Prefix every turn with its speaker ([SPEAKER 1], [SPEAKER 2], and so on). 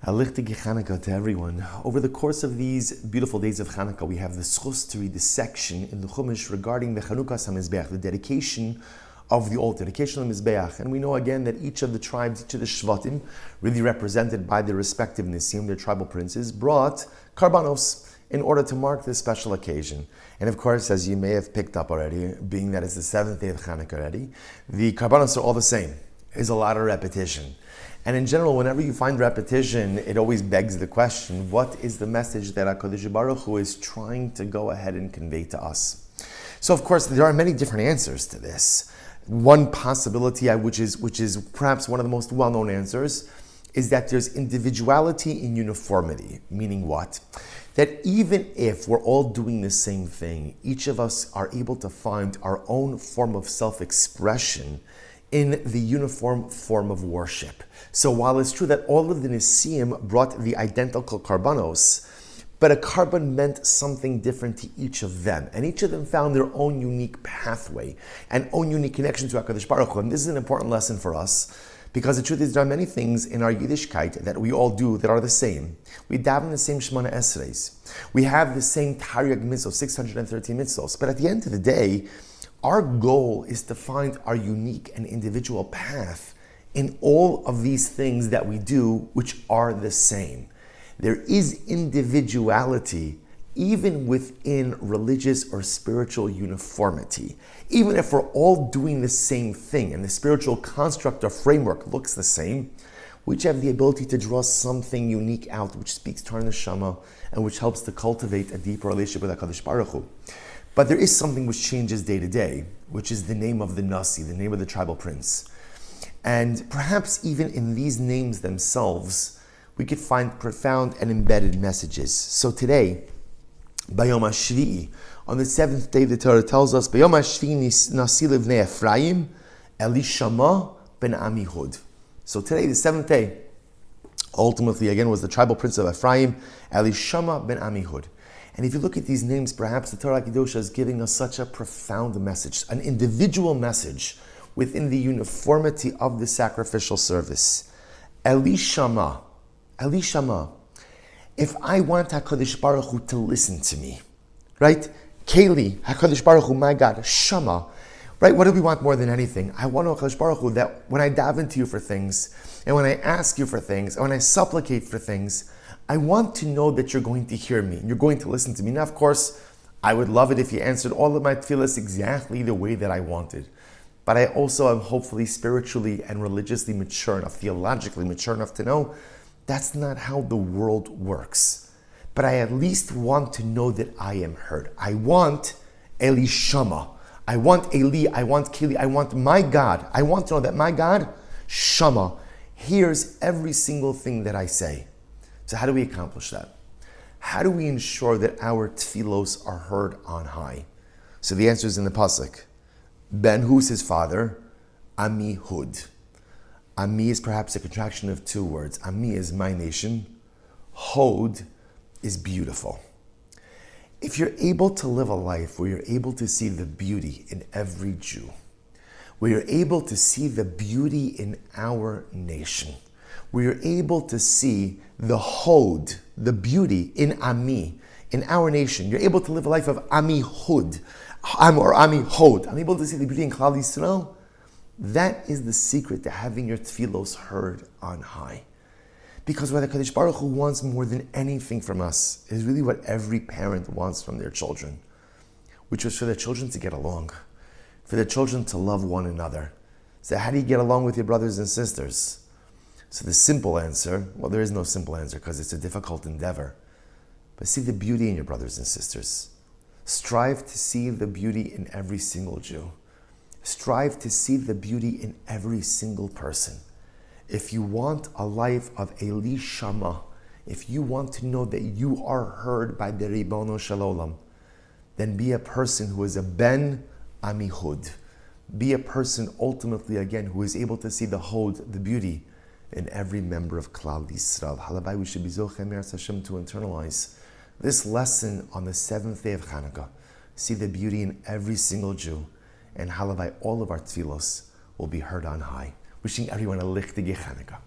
[SPEAKER 1] A lichtige Chanukah to everyone. Over the course of these beautiful days of Chanukah, we have the schus to read the section in the Chumash regarding the Chanukah HaMizbeach, the dedication of the altar, dedication of the Mizbeach. And we know again that each of the tribes, each of the Shvatim, really represented by their respective Nisim, their tribal princes, brought karbanos in order to mark this special occasion. And of course, as you may have picked up already, being that it's the seventh day of Chanukah already, the karbanos are all the same. There's a lot of repetition. And in general, whenever you find repetition, it always begs the question, what is the message that HaKadosh Baruch Hu is trying to go ahead and convey to us? So of course, there are many different answers to this. One possibility, which is perhaps one of the most well-known answers, is that there's individuality in uniformity, meaning what? That even if we're all doing the same thing, each of us are able to find our own form of self-expression in the uniform form of worship. So while it's true that all of the Nisim brought the identical karbanos, but a karban meant something different to each of them. And each of them found their own unique pathway and own unique connection to HaKadosh Baruch Hu. And this is an important lesson for us, because the truth is there are many things in our Yiddishkeit that we all do that are the same. We daven the same Shemona Esreis. We have the same Taryag mitzvot, 613 mitzvot. But at the end of the day, our goal is to find our unique and individual path in all of these things that we do, which are the same. There is individuality even within religious or spiritual uniformity. Even if we're all doing the same thing and the spiritual construct or framework looks the same, we each have the ability to draw something unique out which speaks to our neshama and which helps to cultivate a deeper relationship with HaKadosh Baruch Hu. But there is something which changes day to day, which is the name of the Nasi, the name of the tribal prince. And perhaps even in these names themselves, we could find profound and embedded messages. So today, Bayom HaShvi'i, on the seventh day, the Torah tells us, Bayom HaShvi'i Nasi Livnei Ephraim, Elishama ben Amihud. So today, the seventh day, ultimately again was the tribal prince of Ephraim, Elishama ben Amihud. And if you look at these names, perhaps the Torah Kedosha is giving us such a profound message, an individual message within the uniformity of the sacrificial service. Elishama. If I want HaKadosh Baruch Hu to listen to me, right? Keli, HaKadosh Baruch Hu, my God, Shama. Right? What do we want more than anything? I want HaKadosh Baruch Hu that when I daven to you for things, and when I ask you for things, and when I supplicate for things, I want to know that you're going to hear me, and you're going to listen to me. Now, of course, I would love it if you answered all of my tefillahs exactly the way that I wanted. But I also am hopefully spiritually and religiously mature enough, theologically mature enough to know that's not how the world works. But I at least want to know that I am heard. I want Elishama. I want Eli. I want Kili. I want my God. I want to know that my God, Shama, hears every single thing that I say. So how do we accomplish that? How do we ensure that our tefillos are heard on high? So the answer is in the pasuk. Ben, who's his father? Amihud. Ami is perhaps a contraction of two words. Ami is my nation. Hod is beautiful. If you're able to live a life where you're able to see the beauty in every Jew, where you're able to see the beauty in our nation, where you're able to see the Hod, the beauty in Ami, in our nation, you're able to live a life of Amihud, or Amihod. I'm able to see the beauty in Klal Yisrael. That is the secret to having your tefillos heard on high. Because what HaKadosh Baruch Hu wants more than anything from us is really what every parent wants from their children, which is for their children to get along, for their children to love one another. So how do you get along with your brothers and sisters? So the simple answer, well, there is no simple answer because it's a difficult endeavor, but see the beauty in your brothers and sisters. Strive to see the beauty in every single Jew. Strive to see the beauty in every single person. If you want a life of Elishama, if you want to know that you are heard by the Ribono Shel Olam, then be a person who is a Ben Amihud. Be a person ultimately, again, who is able to see the Hod, the beauty, in every member of Klal Yisrael. Halabai, we should be Zochei Me'eretz Hashem to internalize this lesson on the seventh day of Chanukah. See the beauty in every single Jew, and halabai, all of our tefillos will be heard on high. Wishing everyone a lichtige Chanukah.